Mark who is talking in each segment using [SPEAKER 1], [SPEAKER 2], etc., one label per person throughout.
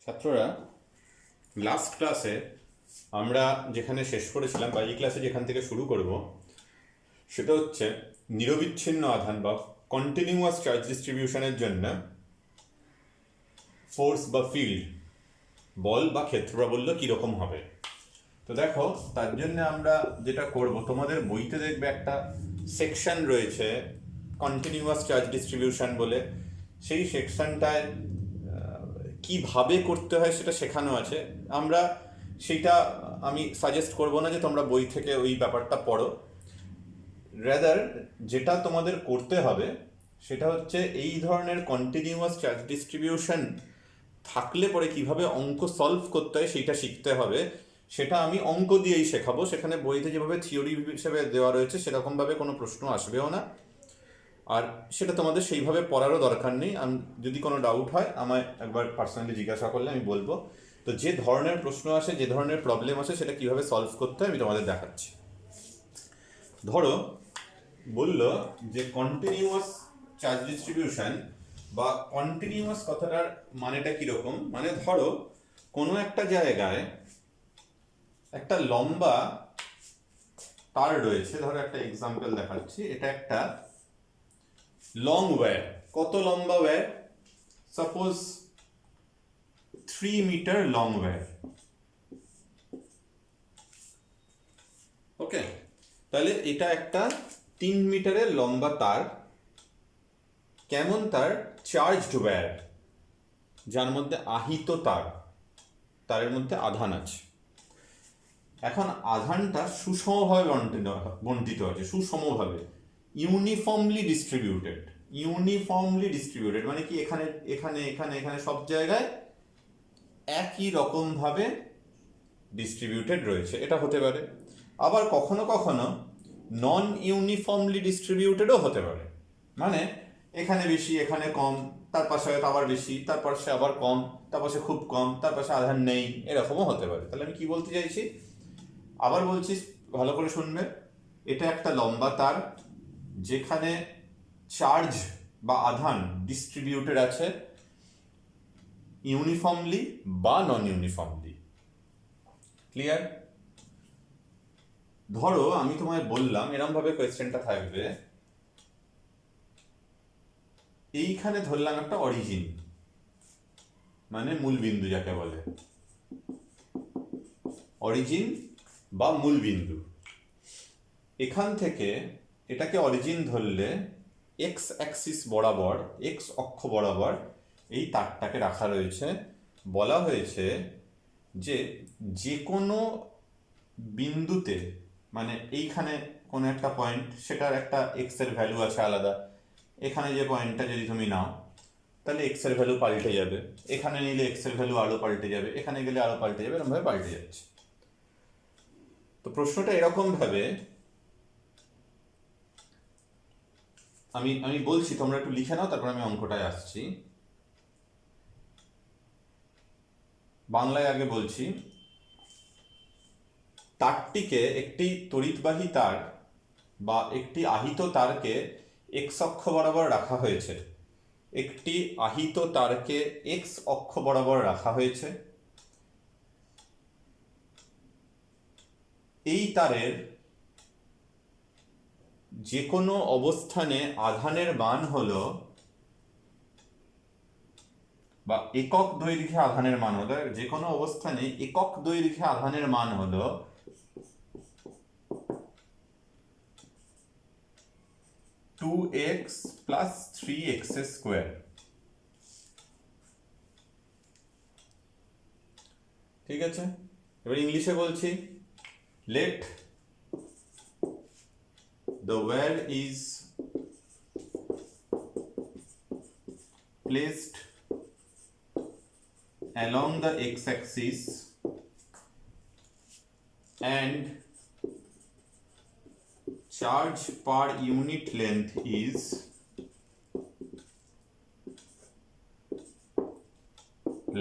[SPEAKER 1] ছাত্ররা, লাস্ট ক্লাসে আমরা যেখানে শেষ করেছিলাম বা এই ক্লাসে যেখান থেকে শুরু করব সেটা হচ্ছে নিরবিচ্ছিন্ন আধান বা কন্টিনিউয়াস চার্জ ডিস্ট্রিবিউশনের জন্য ফোর্স বা ফিল্ড, বল বা ক্ষেত্রপ্রাবল্য কীরকম হবে। তো দেখো, তার জন্য আমরা যেটা করব, তোমাদের বইতে দেখবে একটা সেকশন রয়েছে কন্টিনিউয়াস চার্জ ডিস্ট্রিবিউশন বলে। সেই সেকশনটায় কিভাবে করতে হয় সেটা শেখানো আছে। আমরা সেইটা আমি সাজেস্ট করব না যে তোমরা বই থেকে ওই ব্যাপারটা পড়ো। রেদার যেটা তোমাদের করতে হবে সেটা হচ্ছে এই ধরনের কন্টিনিউয়াস চার্জ ডিস্ট্রিবিউশন থাকলে পরে কিভাবে অঙ্ক সলভ করতে হয় সেইটা শিখতে হবে। সেটা আমি অঙ্ক দিয়েই শেখাবো। সেখানে বইতে যেভাবে থিওরি হিসেবে দেওয়া রয়েছে সেরকমভাবে কোনো প্রশ্ন আসবেও না, আর সেটা তোমাদের সেইভাবে পড়ারও দরকার নেই। যদি কোনো ডাউট হয় আমায় একবার পার্সোনালি জিজ্ঞাসা করলে আমি বলবো। তো যে ধরনের প্রশ্ন আসে, যে ধরনের প্রবলেম আসে, সেটা কিভাবে সলভ করতে হয় আমি তোমাদের দেখাচ্ছি। ধরো বলল যে কন্টিনিউয়াস চার্জ ডিস্ট্রিবিউশন বা কন্টিনিউয়াস কথাটার মানেটা কিরকম। মানে ধরো কোনো একটা জায়গায় একটা লম্বা তার রয়েছে। ধরো একটা এক্সাম্পল দেখাচ্ছি, এটা একটা লং ওয়্যার। কত লম্বা wire? Suppose 3 metre long wire. Okay, তাহলে এটা একটা 3 মিটারের লম্বা তার। কেমন তার? চার্জড ওয়্যার, যার মধ্যে আহিত তার, তারের মধ্যে আধান আছে। এখন আধানটা সুষমভাবে বন্টিত আছে, সুষমভাবে, ইউনিফর্মলি ডিস্ট্রিবিউটেড। ইউনিফর্মলি ডিস্ট্রিবিউটেড মানে কি? এখানে এখানে এখানে এখানে সব জায়গায় একই রকমভাবে ডিস্ট্রিবিউটেড রয়েছে, এটা হতে পারে। আবার কখনো কখনো নন ইউনিফর্মলি ডিস্ট্রিবিউটেডও হতে পারে। মানে এখানে বেশি, এখানে কম, তার পাশে হয়তো আবার বেশি, তার পাশে আবার কম, তার পাশে খুব কম, তার পাশে আধার নেই, এরকমও হতে পারে। তাহলে আমি কি বলতে চাইছি, আবার বলছি, ভালো করে শুনবে। এটা একটা লম্বা তার যেখানে চার্জ বা আধান ডিস্ট্রিবিউটেড আছে ইউনিফর্মলি বা নন ইউনিফর্মলি। ক্লিয়ার? ধরো আমি তোমায় বললাম, এরম ভাবে কোয়েশ্চেনটা থাকবে, এইখানে ধরলাম একটা অরিজিন, মানে মূল বিন্দু যাকে বলে, অরিজিন বা মূল বিন্দু। এখান থেকে এটাকে অরিজিন ধরলে এক্স অ্যাক্সিস বরাবর, এক্স অক্ষ বরাবর এই তারটাকে রাখা রয়েছে। বলা হয়েছে যে যে কোনো বিন্দুতে, মানে এইখানে কোনো একটা পয়েন্ট, সেটার একটা এক্স এর ভ্যালু আছে আলাদা। এখানে যে পয়েন্টটা যদি তুমি নাও, তাহলে এক্স এর ভ্যালু পাল্টে যাবে। এখানে নিলে এক্স এর ভ্যালু আরো পাল্টে যাবে, এখানে গেলে আরো পাল্টে যাবে, এরকম ভাবে পাল্টে যাচ্ছে। তো প্রশ্নটা এরকম ভাবে আমি আমি বলছি, তোমরা একটু লিখে নাও, তারপর আমি অঙ্কটায় আসছি। বাংলায় আগে বলছি। তারটিকে, একটি তড়িৎবাহী তার বা একটি আহিত তারকে এক্স অক্ষ বরাবর রাখা হয়েছে। একটি আহিত তারকে এক্স অক্ষ বরাবর রাখা হয়েছে। এই তারের যে কোনো অবস্থানে আধানের মান হলো, বা একক দৈর্ঘ্যে আধানের মান হলো, যে কোনো অবস্থানে একক দৈর্ঘ্যে আধানের মান হলো 2x প্লাস 3x স্কোয়ার। ঠিক আছে, এবার ইংলিশে বলছি। Let the wire is placed along the x-axis and charge per unit length is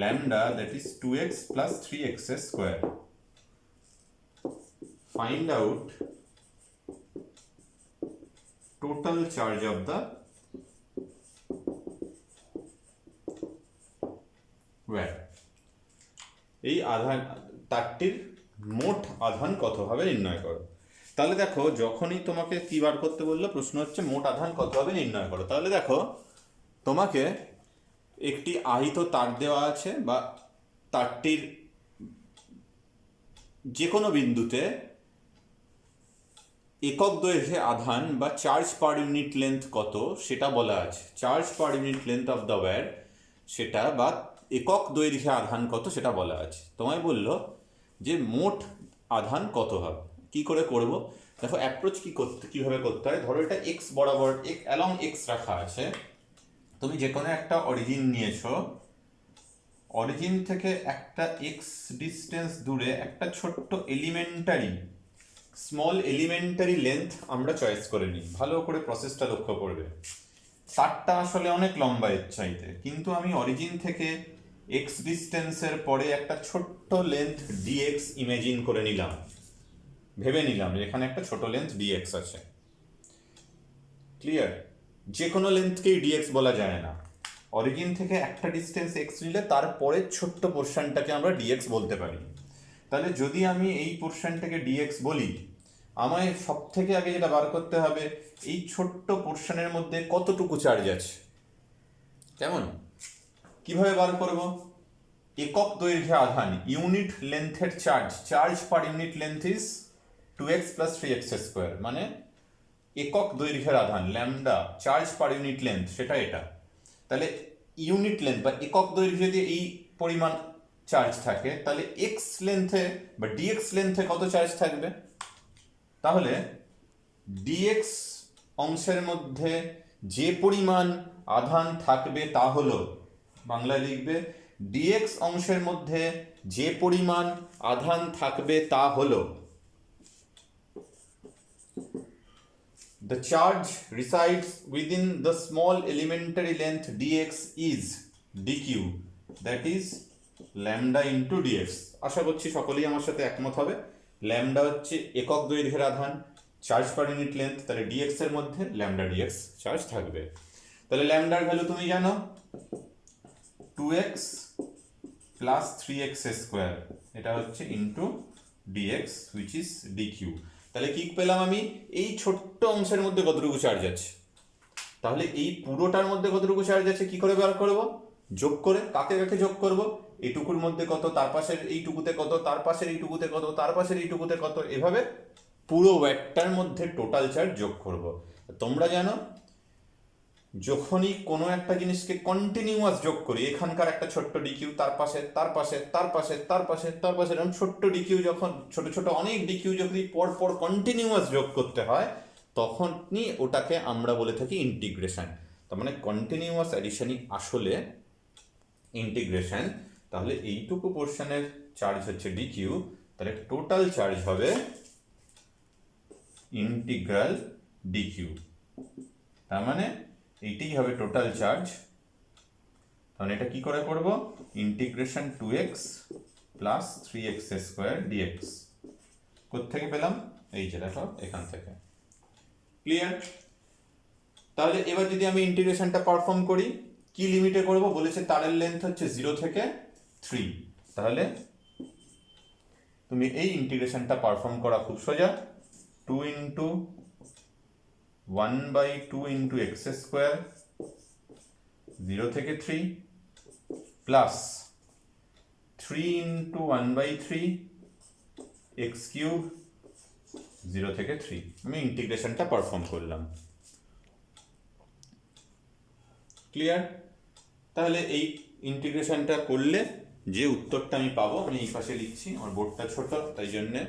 [SPEAKER 1] lambda, that is 2x plus 3x square. Find out total charge of the wire. এই আধান তারটির মোট আধান কত হবে নির্ণয় করো। তাহলে দেখো যখনই তোমাকে কি বার করতে বললো, প্রশ্ন হচ্ছে মোট আধান কত হবে নির্ণয় করো। তাহলে দেখো তোমাকে একটি আহিত তার দেওয়া আছে বা তারটির যে কোনো বিন্দুতে একক দৈর্ঘ্যে আধান বা চার্জ পার ইউনিট লেন্থ কত সেটা বলা আছে। Charge per unit length of the wire সেটা বা একক দৈর্ঘ্যে আধান কত সেটা বলা আছে। তোমায় বললো যে মোট আধান কত হবে, কি করে করব। দেখো অ্যাপ্রোচ কিভাবে করতে হয়। ধরো এটা এক্স বরাবর অ্যালং এক্স রাখা আছে, তুমি যে কোনো একটা অরিজিন নিয়েছো, অরিজিন থেকে একটা এক্স ডিস্টেন্স দূরে একটা ছোট্ট স্মল এলিমেন্টারি লেন্থ আমরা চয়েস করে নিই। ভালো করে প্রসেসটা লক্ষ্য করবে। তারটা আসলে অনেক লম্বা এর চাইতে, কিন্তু আমি অরিজিন থেকে এক্স ডিস্টেন্সের পরে একটা ছোট্ট লেন্থ ডিএক্স ইমেজিন করে নিলাম, ভেবে নিলাম যে এখানে একটা ছোট লেন্থ ডিএক্স আছে। ক্লিয়ার? যে কোনো লেন্থকেই ডিএক্স বলা যায় না। অরিজিন থেকে একটা ডিস্টেন্স এক্স নিলে তারপরে ছোট্ট পোর্শনটাকে আমরা ডিএক্স বলতে পারি। তাহলে যদি আমি এই পোর্শনটাকে ডিএক্স বলি, আমায় সব থেকে আগে যেটা বার করতে হবে এই ছোট্ট পোর্শনের মধ্যে কতটুকু চার্জ আছে। কেমন, কিভাবে বার করব? একক দৈর্ঘ্যে আধান ইউনিট লেন্থের charge per unit length is 2x + 3x square, মানে একক দৈর্ঘ্যের আধান lambda charge per unit length সেটা এটা। তাহলে ইউনিট লেন্থ বা একক দৈর্ঘ্যে যদি এই পরিমাণ চার্জ থাকে, তাহলে এক্স লেন্থে বা ডিএক্স লেন্থে কত চার্জ থাকবে? তাহলে ডিএক্স অংশের মধ্যে যে পরিমাণ আধান থাকবে তা হলো, বাংলায় লিখবে ডিএক্স অংশের মধ্যে যে পরিমাণ আধান থাকবে তা হলো the charge resides within the small elementary length dx is dq, that is lambda into dx। আশা করছি সকলেই আমার সাথে একমত হবে। ল্যামডা হচ্ছে একক দৈর্ঘ্যের আধান, চার্জ পার ইউনিট লেন্থ, তাহলে ডিএক্স এর মধ্যে ল্যামডা ডিএক্স চার্জ থাকবে। তাহলে ল্যামডার ভ্যালু তুমি জানো 2x + 3x স্কোয়ার, এটা হচ্ছে into d x which is d q. তাহলে কি পেলাম আমি? এই ছোট্ট অংশের মধ্যে কতটুকু চার্জ আছে। তাহলে এই পুরোটার মধ্যে কতটুকু চার্জ আছে কি করে বার করব? যোগ করে। কাকে কাকে যোগ করব? এইটুকুর মধ্যে কত, তার পাশের এইটুকুতে কত, তার পাশের এইটুকুতে কত, তার পাশের এইটুকুতে কত, এভাবে পুরো ওয়্যারটার মধ্যে টোটাল চার্জ যোগ করব। তোমরা জানো যখনই কোনো একটা জিনিসকে কন্টিনিউয়াস যোগ করি, এখানকার একটা ছোট্ট ডিকিউ, তার পাশে তার পাশে তার পাশে তার পাশে তার পাশে, এরকম ছোট্ট ডিকিউ যখন ছোট ছোট অনেক ডিকিউ যদি পর পর কন্টিনিউয়াস যোগ করতে হয়, তখনই ওটাকে আমরা বলে থাকি ইন্টিগ্রেশন। তার মানে কন্টিনিউয়াস অ্যাডিশনই আসলে ইন্টিগ্রেশন। তাহলে এইটুকু পোর্শনের চার্জ হচ্ছে ডিকিউ, তাহলে টোটাল চার্জ হবে ইন্টিগ্রাল ডিকিউ। তার মানে এইটাই হবে টোটাল চার্জ। তাহলে এটা কি করে করব? Integration 2x + 3x square d x. কোত্থেকে পেলাম? এই যে দেখো এখান থেকে। ক্লিয়ার? তাহলে এবার যদি আমি ইন্টিগ্রেশনটা পারফর্ম করি, কি লিমিটে করব? বলেছে তারের লেন্থ হচ্ছে 0 থেকে 3। তাহলে তুমি এই ইন্টিগ্রেশনটা পারফর্ম করা খুব সোজা। 2 × 1/2 × x স্কোয়ার 0 থেকে 3 প্লাস 3 × 1/3 x কিউব 0 থেকে 3। আমি ইন্টিগ্রেশনটা পারফর্ম করলাম। ক্লিয়ার? তাহলে এই ইন্টিগ্রেশনটা করলে যে উত্তরটা আমি পাবো, আমি এই পাশে লিখছি, আমার বোর্ডটা ছোট তাই জন্যে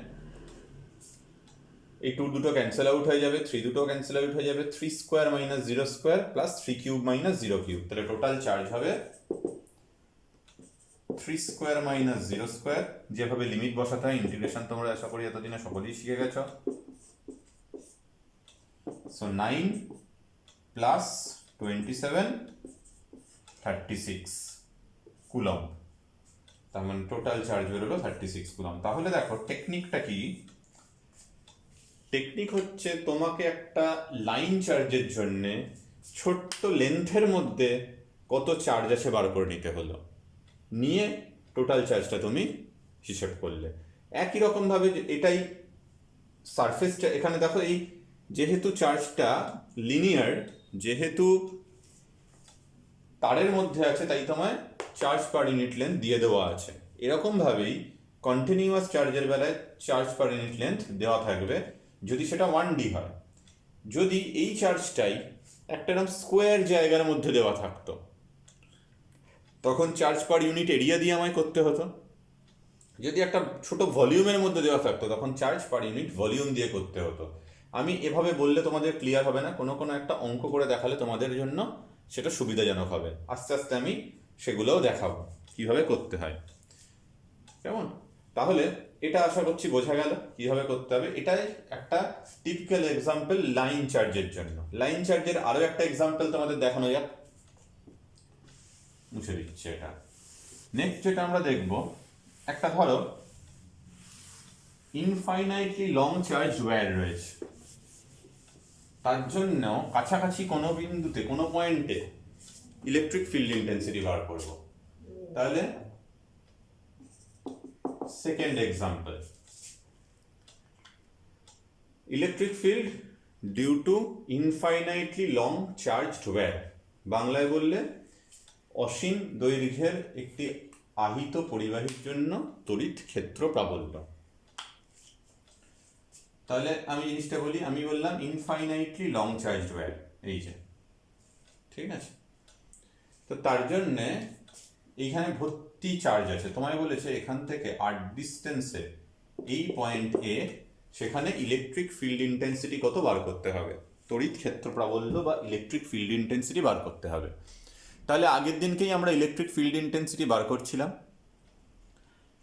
[SPEAKER 1] এই 2 দুটো ক্যান্সেল আউট হয়ে যাবে, 3 দুটো ক্যান্সেল আউট হয়ে যাবে, 3 square - 0 square plus 3 cube - 0 cube. তাহলে টোটাল চার্জ হবে 3 স্কোয়ার - 0 স্কোয়ার। যেভাবে লিমিট বসাতে হয় ইন্টিগ্রেশন তোমরা আশা করি এতদিনে সকলেই শিখে গেছো। So 9 plus 27 36 coulomb. তার মানে টোটাল চার্জ বেরোলো 36 কুলম্ব। তাহলে দেখো টেকনিকটা কি? টেকনিক হচ্ছে তোমাকে একটা লাইন চার্জের জন্য ছোট্ট লেন্থের মধ্যে কত চার্জ আছে বার করে নিতে হলো, নিয়ে টোটাল চার্জটা তুমি হিসেব করলে। একই রকমভাবে এটাই সারফেসটা, এখানে দেখো এই যেহেতু চার্জটা লিনিয়ার, যেহেতু তারের মধ্যে আছে, তাই তোমায় চার্জ পার ইউনিট লেন্থ দিয়ে দেওয়া আছে। এরকমভাবেই কন্টিনিউয়াস চার্জের বেলায় চার্জ পার ইউনিট লেন্থ দেওয়া থাকবে যদি সেটা 1D হয়। যদি এই চার্জটাই একটা এরকম স্কোয়ার জায়গার মধ্যে দেওয়া থাকতো, তখন চার্জ পার ইউনিট এরিয়া দিয়ে আমায় করতে হতো। যদি একটা ছোট ভলিউমের মধ্যে দেওয়া থাকতো, তখন চার্জ পার ইউনিট ভলিউম দিয়ে করতে হতো। আমি এভাবে বললে তোমাদের ক্লিয়ার হবে না, কোনো কোনো একটা অঙ্ক করে দেখালে তোমাদের জন্য সেটা সুবিধাজনক হবে। আস্তে আস্তে আমি সেগুলোও দেখাবো কিভাবে করতে হয়, কেমন? তাহলে এটা আশা করছি বোঝা গেল কিভাবে করতে হবে। এটাই একটা টিপিক্যাল এক্সাম্পল লাইন চার্জের জন্য। লাইন চার্জের আরো একটা এক্সাম্পল তোমাদের দেখানো যাক, মুছে দিচ্ছে এটা। নেক্সট যেটা আমরা দেখব, একটা ধরো ইনফাইনাইটলি লং চার্জ ওয়্যার রয়েছে, তার জন্য কাছাকাছি কোনো বিন্দুতে কোনো পয়েন্টে ইলেকট্রিক ফিল্ড ইন্টেন্সিটি বার করব। তাহলে second example, electric field due to infinitely long charged wire, বাংলায় বললে অসীম দৈর্ঘ্যের একটি আহিত পরিবাহীর জন্য তড়িৎ ক্ষেত্র প্রাবল্য। তাহলে আমি জিনিসটা বলি, আমি বললাম ইনফাইনাইটলি লং চার্জড ওয়্যার, এই যে, ঠিক আছে? তো তার জন্যে এইখানে ভর্তি চার্জ আছে, তোমায় বলেছে এখান থেকে আর ডিস্টেন্সে এই পয়েন্ট এ, সেখানে ইলেকট্রিক ফিল্ড ইন্টেন্সিটি কত বার করতে হবে, তড়িৎ ক্ষেত্র প্রাবল্য বা ইলেকট্রিক ফিল্ড ইন্টেন্সিটি বার করতে হবে। তাহলে আগের দিনকেই আমরা ইলেকট্রিক ফিল্ড ইন্টেন্সিটি বার করছিলাম।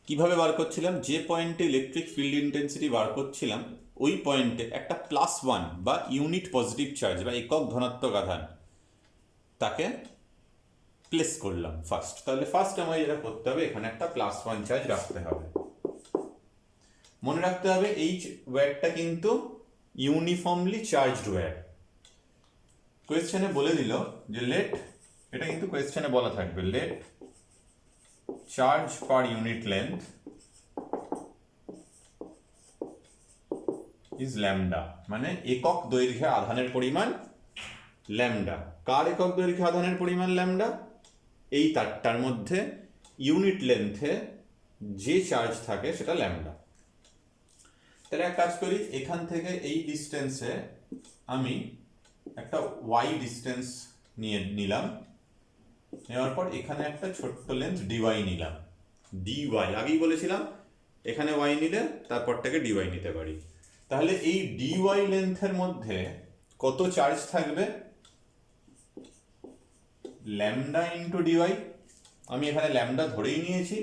[SPEAKER 1] কিভাবে বার করছিলাম? যে পয়েন্টে ইলেকট্রিক ফিল্ড ইন্টেন্সিটি বার করছিলাম, ওই পয়েন্টে একটা +1 বা ইউনিট পজিটিভ চার্জ বা একক ধনাত্মক আধান তাকে প্লেস করলাম ফার্স্ট। তাহলে ফার্স্ট আমায় যেটা করতে হবে, এখানে একটা +1 চার্জ রাখতে হবে। মনে রাখতে হবে এই ওয়্যারটা কিন্তু ইউনিফর্মলি চার্জড ওয়্যার। কোয়েশ্চেনে বলে দিল যে লেট, এটা কিন্তু কোয়েশ্চেনে বলা থাকবে, let charge per unit length is lambda, মানে একক দৈর্ঘ্যে আধানের পরিমাণ ল্যামডা। কার একক দৈর্ঘ্যে আধানের পরিমাণ ল্যামডা? এই তারটার মধ্যে ইউনিট লেন্থে যে চার্জ থাকে সেটা ল্যামডা। তাহলে এক কাজ করি, এখান থেকে এই ডিস্টেন্সে আমি একটা ওয়াই ডিস্টেন্স নিলাম, নেওয়ার পর এখানে একটা ছোট্ট লেন্থ ডিওয়াই নিলাম। ডিওয়াই আগেই বলেছিলাম, এখানে ওয়াই নিলে তারপরটাকে ডিওয়াই নিতে পারি। তাহলে এই ডিওয়াই লেন্থের মধ্যে কত চার্জ থাকবে? Lambda into d y. আমি এখানে ল্যামডা ধরেই নিয়েছি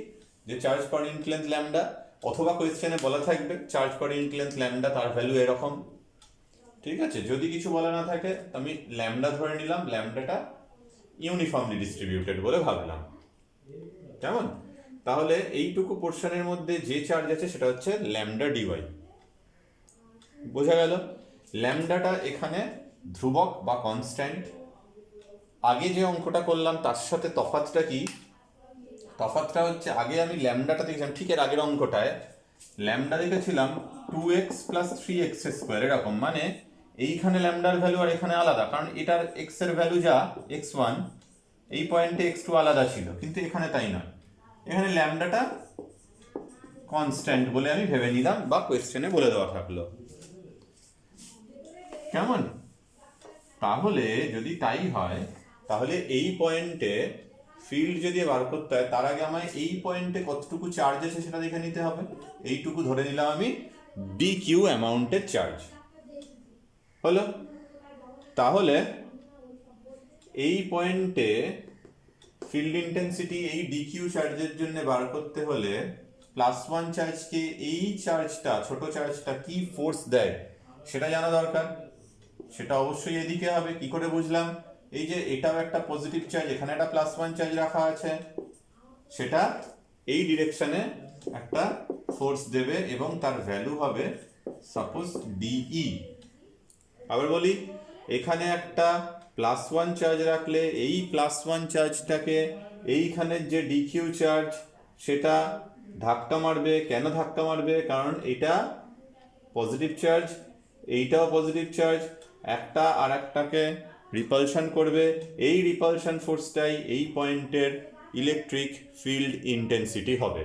[SPEAKER 1] যে charge per unit length lambda, অথবা কোয়েশ্চেনে বলা থাকবে charge per unit length lambda, তার ভ্যালু এরকম, ঠিক আছে? যদি কিছু বলা না থাকে আমি ল্যামডা ধরে নিলাম, ল্যামডাটা ইউনিফর্মলি ডিস্ট্রিবিউটেড বলে ভাবলাম, কেমন? তাহলে এইটুকু পোর্শনের মধ্যে যে চার্জ আছে সেটা হচ্ছে ল্যামডা ডিওয়াই। বোঝা গেল? ল্যামডাটা এখানে ধ্রুবক বা কনস্ট্যান্ট। আগে যে অঙ্কটা করলাম তার সাথে তফাৎটা কি? তফাৎটা হচ্ছে আগে আমি ল্যামডাটা দেখছিলাম, ঠিক এর আগের অঙ্কটায় ল্যামডা দেখেছিলাম 2x + 3x², এরকম, মানে এইখানে ল্যামডার ভ্যালু আর এখানে আলাদা, কারণ এটার x এর ভ্যালু যা x1, এই পয়েন্টে x2 আলাদা ছিল, কিন্তু এখানে তাই নয়, এখানে ল্যামডাটা কনস্ট্যান্ট বলে আমি ভেবে নিলাম, বা কোয়েশ্চেনে বলে দেওয়া থাকলো, কেমন? তাহলে যদি তাই হয়, তাহলে এই পয়েন্টে ফিল্ড যদি বার করতে হয়, তার আগে আমায় এই পয়েন্টে কতটুকু চার্জ আছে সেটা দেখে নিতে হবে। এইটুকু ধরে নিলাম আমি dq অ্যামাউন্টের চার্জ হলো। তাহলে এই পয়েন্টে ফিল্ড ইন্টেন্সিটি এই dq চার্জের জন্য বার করতে হলে +1 চার্জকে এই চার্জটা, ছোট চার্জটা কি ফোর্স দেয় সেটা জানা দরকার। সেটা অবশ্যই এদিকে হবে। কি করে বুঝলাম? এই যে এটাও একটা পজিটিভ চার্জ, এখানে একটা +1 চার্জ রাখা আছে, সেটা এই ডিরেকশনে একটা ফোর্স দেবে এবং তার ভ্যালু হবে সাপোজ ডিই। আবার বলি, এখানে একটা +1 চার্জ রাখলে এই +1 চার্জটাকে এইখানের যে ডিকিউ চার্জ সেটা ধাক্কা মারবে। কেন ধাক্কা মারবে? কারণ এটা পজিটিভ চার্জ, এইটাও পজিটিভ চার্জ, একটা আর একটাকে রিপালশন করবে। এই রিপালশন ফোর্সটাই এই পয়েন্টের ইলেকট্রিক ফিল্ড ইন্টেন্সিটি হবে।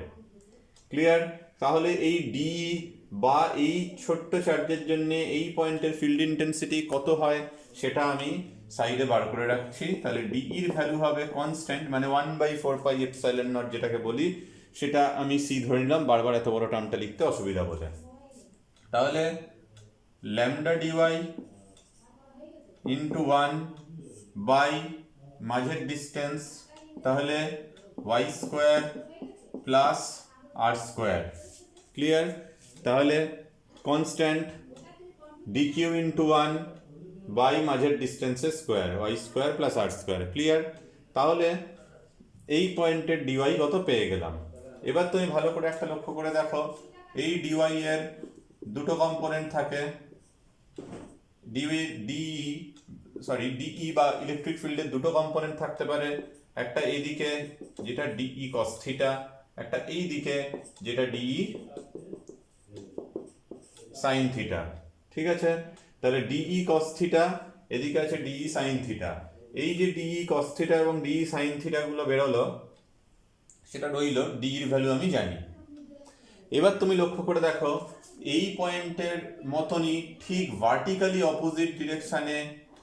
[SPEAKER 1] ক্লিয়ার? তাহলে এই ডি বা এই ছোট্ট চার্জের জন্য এই পয়েন্টের ফিল্ড ইন্টেন্সিটি কত হয় সেটা আমি সাইডে বার করে রাখছি। তাহলে ডিইর ভ্যালু হবে কনস্ট্যান্ট, মানে 1/4πε0 যেটাকে বলি, সেটা আমি সি ধরে নিলাম, বারবার এত বড় টার্মটা লিখতে অসুবিধা বোঝে। তাহলে ল্যামডা ডিওয়াই ইন্টু 1 বাই মাঝের ডিস্টেন্স, তাহলে y square plus r square. Clear? তাহলে constant d q into 1 by মাঝের ডিস্টেন্সের স্কোয়ার, y square plus r square. Clear? তাহলে এই পয়েন্টের ডিওয়াই কত পেয়ে গেলাম। এবার তুমি ভালো করে একটা লক্ষ্য করে দেখো, এই ডিওয়াই এর দুটো কম্পোনেন্ট থাকে। ডিই বা ইলেকট্রিক ফিল্ডের দুটো কম্পোনেন্ট থাকতে পারে, একটা এইদিকে যেটা ডিই কস থিটা, একটা এই দিকে যেটা ডিই সাইন থিটা। ঠিক আছে? তাহলে ডিই কস থিটা, এদিকে আছে ডিই সাইন থিটা। এই যে ডিই কস থিটা এবং ডিই সাইন থিটা গুলো বেরোলো, সেটা রইল, ডিইর ভ্যালু আমি জানি। এবার তুমি লক্ষ্য করে দেখো, এই পয়েন্টের মতনই ঠিক ভার্টিক্যালি অপোজিট ডিরেকশনে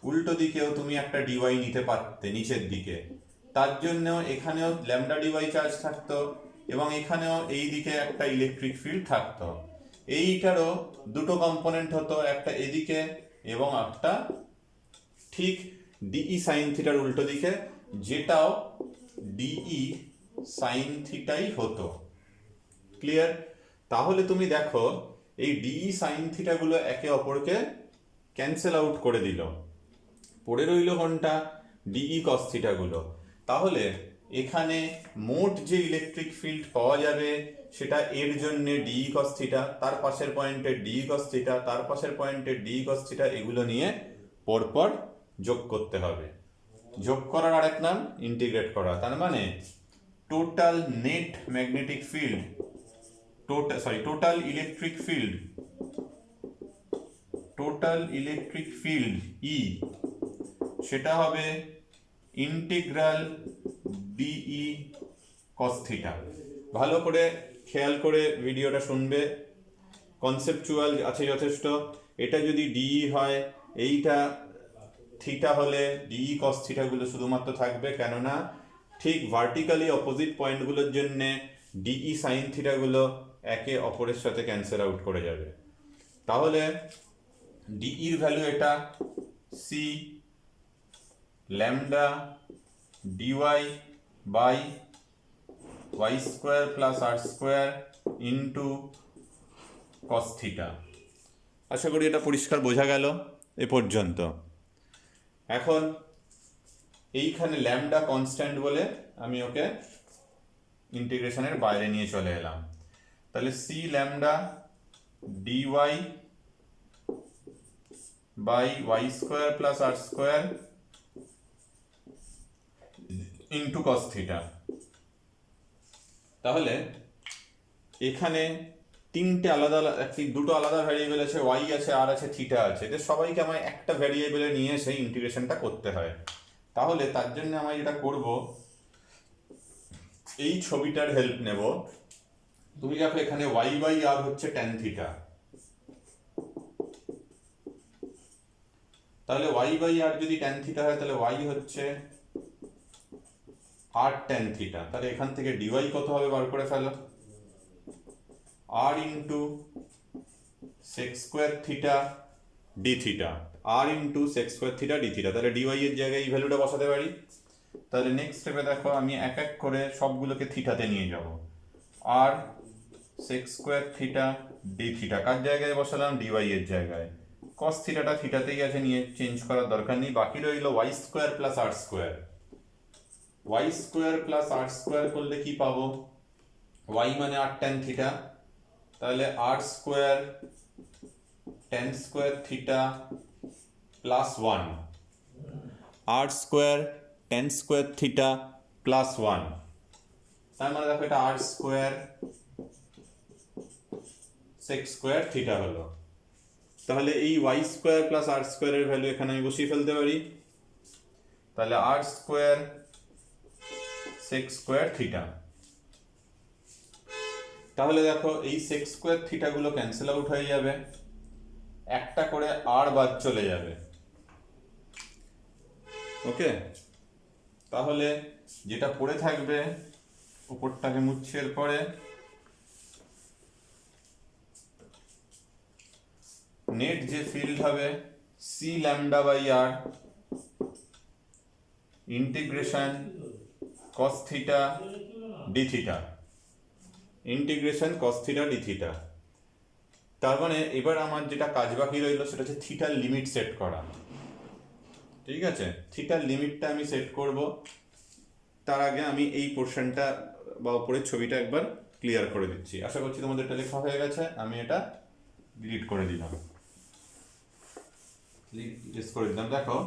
[SPEAKER 1] উল্টো দিকেও তুমি একটা ডিওয়াই নিতে পারতে নিচের দিকে। তার জন্য এখানেও ল্যামডা ডিওয়াই চার্জ থাকতো এবং এখানেও এই দিকে একটা ইলেকট্রিক ফিল্ড থাকতো। এইটারও দুটো কম্পোনেন্ট হতো, একটা এদিকে এবং একটা ঠিক ডিই সাইন থিটার উল্টো দিকে, যেটাও ডিই সাইন থিটাই হতো। ক্লিয়ার? তাহলে তুমি দেখো এই ডিই সাইন থিটা গুলো একে অপরকে ক্যান্সেল আউট করে দিল, পড়ে রইল কোনটা? ডিই কস থিটা গুলো। তাহলে এখানে মোট যে ইলেকট্রিক ফিল্ড পাওয়া যাবে সেটা এর জন্য ডিই কস থিটা, তার পাশের পয়েন্টে ডিই কস থিটা, তার পাশের পয়েন্টে ডিই কস থিটা, এগুলো নিয়ে পরপর যোগ করতে হবে। যোগ করার আরেক নাম ইন্টিগ্রেট করা। তার মানে total net magnetic field, total electric field ই, সেটা হবে ইন্টিগ্রাল ডিই কস থিটা। ভালো করে খেয়াল করে ভিডিওটা শুনবে, কনসেপচুয়াল আছে যথেষ্ট। এটা যদি ডিই হয়, এইটা থিটা হলে ডিই কস থিটা গুলো শুধুমাত্র থাকবে, কেননা ঠিক ভার্টিক্যালি অপোজিট পয়েন্টগুলোর জন্য ডিই সাইন থিটা গুলো একে অপরের সাথে ক্যান্সেল আউট করে যাবে। তাহলে ডিইর ভ্যালু এটা c lambda dy by y square plus r square into cos theta. আশা করি এটা পরিষ্কার বোঝা গেল এ পর্যন্ত। এখন এইখানে ল্যামডা কনস্ট্যান্ট বলে আমি ওকে ইন্টিগ্রেশনের বাইরে নিয়ে চলে এলাম। তাহলে c lambda dy by y square plus r square into cos theta. তাহলে এখানে তিনটে আলাদা দুটো আলাদা ভ্যারিয়েবল আছে, ওয়াই আছে, আর আছে, থিটা আছে। এদের সবাইকে আমায় একটা ভ্যারিয়েবলে নিয়ে এসে ইন্টিগ্রেশনটা করতে হয়। তাহলে তার জন্য আমি যেটা করব, এই ছবিটার হেল্প নেব। তুমি দেখো এখানে ওয়াই বাই আর হচ্ছে ট্যান থিটা, তাহলে ওয়াই বাই আর যদি ট্যান থিটা হয় তাহলে ওয়াই হচ্ছে আর ট্যান থিটা। তাহলে এখান থেকে ডিওয়াই কত হবে বার করে ফেলো, r into sec square theta d theta, r into sec square theta d theta. তাহলে ডিওয়াই এর জায়গায় এই ভ্যালুটা বসাতে পারি। তাহলে নেক্সট স্টেপে দেখো আমি এক এক করে সবগুলোকে থিটাতে নিয়ে যাব। আর sec square theta d theta কার জায়গায় বসালাম? ডিওয়াই এর জায়গায়। কস থিটাটা থিটাতেই আছে, নিয়ে চেঞ্জ করার দরকার নেই। বাকি রইল y square plus r square. Y square plus r square করলে কি পাবো? ওয়াই মানে আর ট্যান থিটা, তাহলে r square tan square theta plus 1, r square tan square theta plus 1। তার মানে দেখো এটা r square sec square theta হলো। তাহলে এই y স্কোয়ার প্লাস r স্কোয়ারের ভ্যালু এখানে আমি বসিয়ে ফেলতে পারি। তাহলে r square sec square theta. তাহলে দেখো এই sec স্কোয়ার থিটা গুলো ক্যান্সেল আউট হয়ে যাবে, একটা করে r বাদ চলে যাবে। ওকে, তাহলে যেটা পড়ে থাকবে উপরটাকে মুছে এর পরে নেট যে ফিল্ড হবে c lambda by r integration cos theta d theta, integration cos theta d theta. তার মানে এবার আমার যেটা কাজ বাকি রইলো সেটা হচ্ছে থিটার লিমিট সেট করা। ঠিক আছে, থিটার লিমিটটা আমি সেট করব। তার আগে আমি এই পোর্শনটা বা উপরের ছবিটা একবার ক্লিয়ার করে দিচ্ছি। আশা করছি তোমাদের এটা লেখা হয়ে গেছে। আমি এটা ডিলিট করে দিলাম, দেখো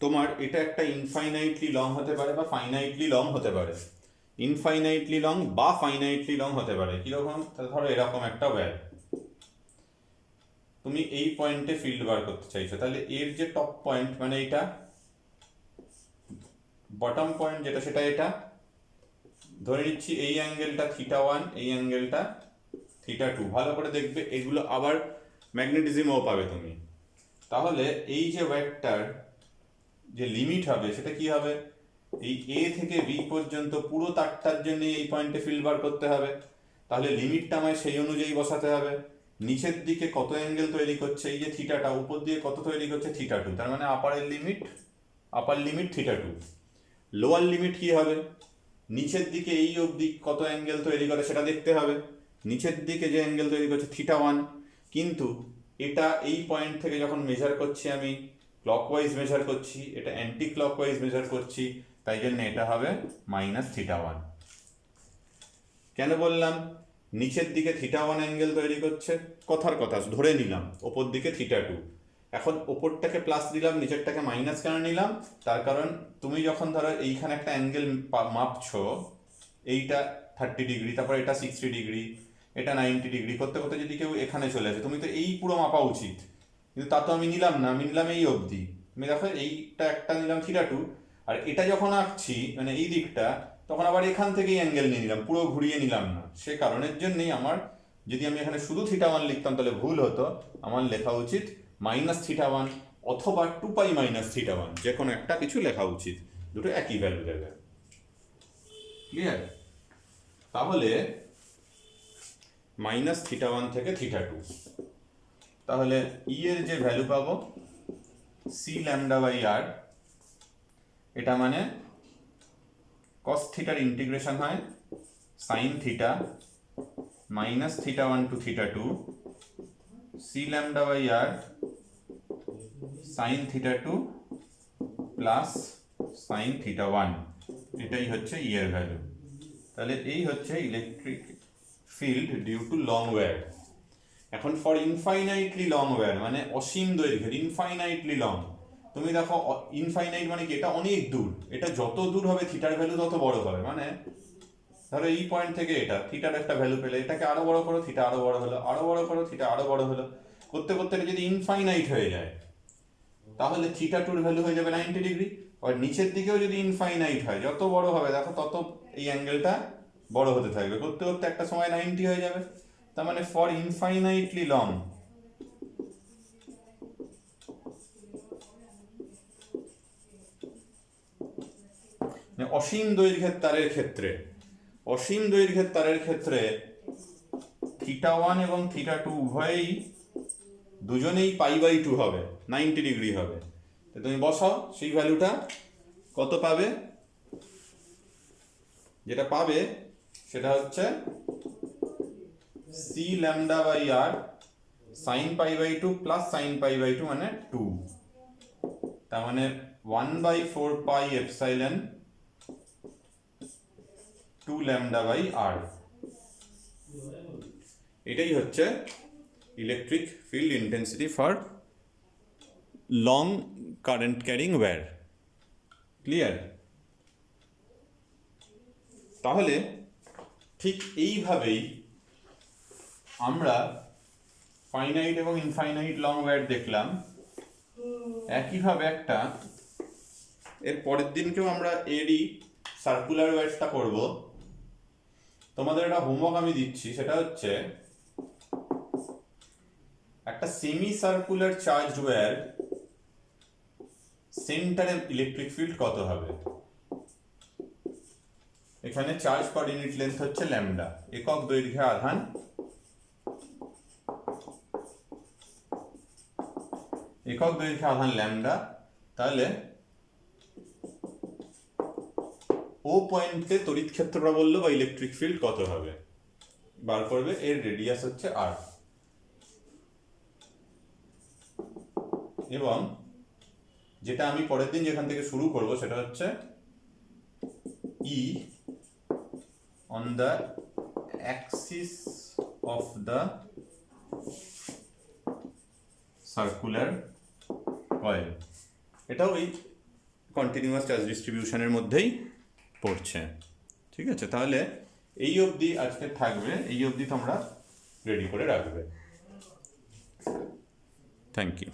[SPEAKER 1] তোমার এটা একটা ইনফাইনাইটলি লং হতে পারে বা ফাইনাইটলি লং হতে পারে। ইনফাইনাইটলি লং বা ফাইনাইটলি লং হতে পারে। কিরকম? ধরো এরকম একটা ওয়্যার, তুমি এই পয়েন্টে ফিল্ড বার করতে চাইছো, তাহলে এর যে টপ পয়েন্ট মানে এটা, বটম পয়েন্ট যেটা সেটা এটা, ধরে নিচ্ছি এই অ্যাঙ্গেলটা θ1, এই অ্যাঙ্গেলটা θ2। ভালো করে দেখবে, এগুলো আবার ম্যাগনেটিজমও পাবে তুমি। তাহলে এই যে ওয়্যারটার যে লিমিট হবে সেটা কি হবে? এই এ থেকে বি পর্যন্ত পুরো তারটার জন্য এই পয়েন্টে ফিল্ড বার করতে হবে। তাহলে লিমিটটা আমায় সেই অনুযায়ী বসাতে হবে। নিচের দিকে কত অ্যাঙ্গেল তৈরি করছে এই যে থিটাটা, উপর দিয়ে কত তৈরি করছে θ2, তার মানে আপার লিমিট θ2। লোয়ার লিমিট কি হবে? নিচের দিকে এই অবধি কত অ্যাঙ্গেল তৈরি করে সেটা দেখতে হবে। নিচের দিকে যে অ্যাঙ্গেল তৈরি করছে θ1, কিন্তু এটা এই পয়েন্ট থেকে যখন মেজার করছি আমি ক্লকওয়াইজ মেজার করছি, এটা অ্যান্টি ক্লকওয়াইজ মেজার করছি, তাই জন্য এটা হবে -θ1। কেন বললাম? নিচের দিকে θ1 অ্যাঙ্গেল তৈরি করছে, কথার কথা ধরে নিলাম, ওপর দিকে θ2। এখন ওপরটাকে প্লাস দিলাম, নিচেরটাকে মাইনাস কেন নিলাম? তার কারণ তুমি যখন ধরো এইখানে একটা অ্যাঙ্গেল মাপছো, এইটা 30 ডিগ্রি, তারপর এটা 60 ডিগ্রি, এটা 90 ডিগ্রি করতে করতে যদি কেউ এখানে চলে আসে, তুমি তো এই পুরো মাপা উচিত, কিন্তু তা তো আমি নিলাম না, আমি নিলাম এই অবধি। আমি দেখো এইটা একটা নিলাম θ2, আর এটা যখন আঁকছি মানে এই দিকটা, তখন আবার এখান থেকেই অ্যাঙ্গেল নিয়ে নিলাম, পুরো ঘুরিয়ে নিলাম না। সে কারণের জন্যই আমার, যদি আমি এখানে শুধু θ1 লিখতাম তাহলে ভুল হতো। আমার লেখা উচিত -θ1 অথবা 2π -θ1, যে কোনো একটা কিছু লেখা উচিত, দুটো একই ভ্যালু দেবে। ক্লিয়ার? তাহলে -θ1 থেকে θ2, তাহলে ই এর যে ভ্যালু পাবো c ল্যামডা বাই r, এটা মানে cos থিটার ইন্টিগ্রেশন হয় sin theta -θ1 to θ2 c lambda by r sin θ2 plus sin θ1, এটাই হচ্ছে ই এর ভ্যালু। তাহলে এই হচ্ছে electric field due to long wire. এখন ফর ইনফাইনাইটলি লং ওয়্যার মানে অসীম দৈর্ঘ্যের, ইনফাইনাইটলি লং, তুমি দেখো ইনফাইনাইট মানে কি? এটা অনেক দূর, এটা যত দূর হবে থিটার ভ্যালু তত বড় হবে। মানে ধরো এই পয়েন্ট থেকে এটা থিটার একটা ভ্যালু পেলে, এটাকে আরো বড় করো, থিটা আরো বড় হলো, আরো বড় করো, থিটা আরো বড় হলো, করতে করতে যদি ইনফাইনাইট হয়ে যায়, তাহলে θ2 ভ্যালু হয়ে যাবে 90 ডিগ্রি। আর নিচের দিকেও যদি ইনফাইনাইট হয়, যত বড় হবে দেখো তত এই অ্যাঙ্গেলটা বড় হতে থাকবে, করতে করতে একটা সময় 90 হয়ে যাবে। তার মানে ফর ইনফাইনাইটলি লং, অসীম দৈর্ঘ্যের তারের ক্ষেত্রে, θ1 এবং θ2 উভয়ই দুজনেই π/2 হবে, 90 ডিগ্রি হবে। তো তুমি বসাও সেই ভ্যালুটা, কত পাবে? যেটা পাবে সেটা হচ্ছে c lambda by r sin π/2 plus sin π/2 মানে 2, তার মানে 1/4π এপসাইলন 2 ল্যামডা বাই r। এটাই হচ্ছে electric field intensity for long current carrying wire. Clear? তাহলে ঠিক এইভাবেই আমরা ফাইনাইট এবং ইনফাইনাইট লং ওয়্যার দেখলাম। একইভাবে একটা এর পরের দিনকেও আমরা এরই সার্কুলার ওয়্যারটা করব। তোমাদের একটা হোমওয়ার্ক আমি দিচ্ছি, সেটা হচ্ছে একটা সেমি সার্কুলার চার্জ ওয়্যার সেন্টারে ইলেকট্রিক ফিল্ড কত হবে। এখানে চার্জ পার ইউনিট লেন্থ হচ্ছে ল্যামডা, একক দৈর্ঘ্যে আধান, একক দৈর্ঘ্যে আধান ল্যামডা। তাহলে ও পয়েন্টে তড়িৎ ক্ষেত্র প্রাবল্য বা ইলেকট্রিক ফিল্ড কত হবে বার করবে। এর রেডিয়াস হচ্ছে আর, এবং যেটা আমি পরের দিন যেখান থেকে শুরু করব সেটা হচ্ছে E on the axis of the circular coil. এটাও এই কন্টিনিউয়াস চার্জ ডিস্ট্রিবিউশনের মধ্যেই পড়ছে। ঠিক আছে, তাহলে এই অবধি আজকে থাকবে, এই অবধি তোমরা রেডি করে রাখবে। Thank you.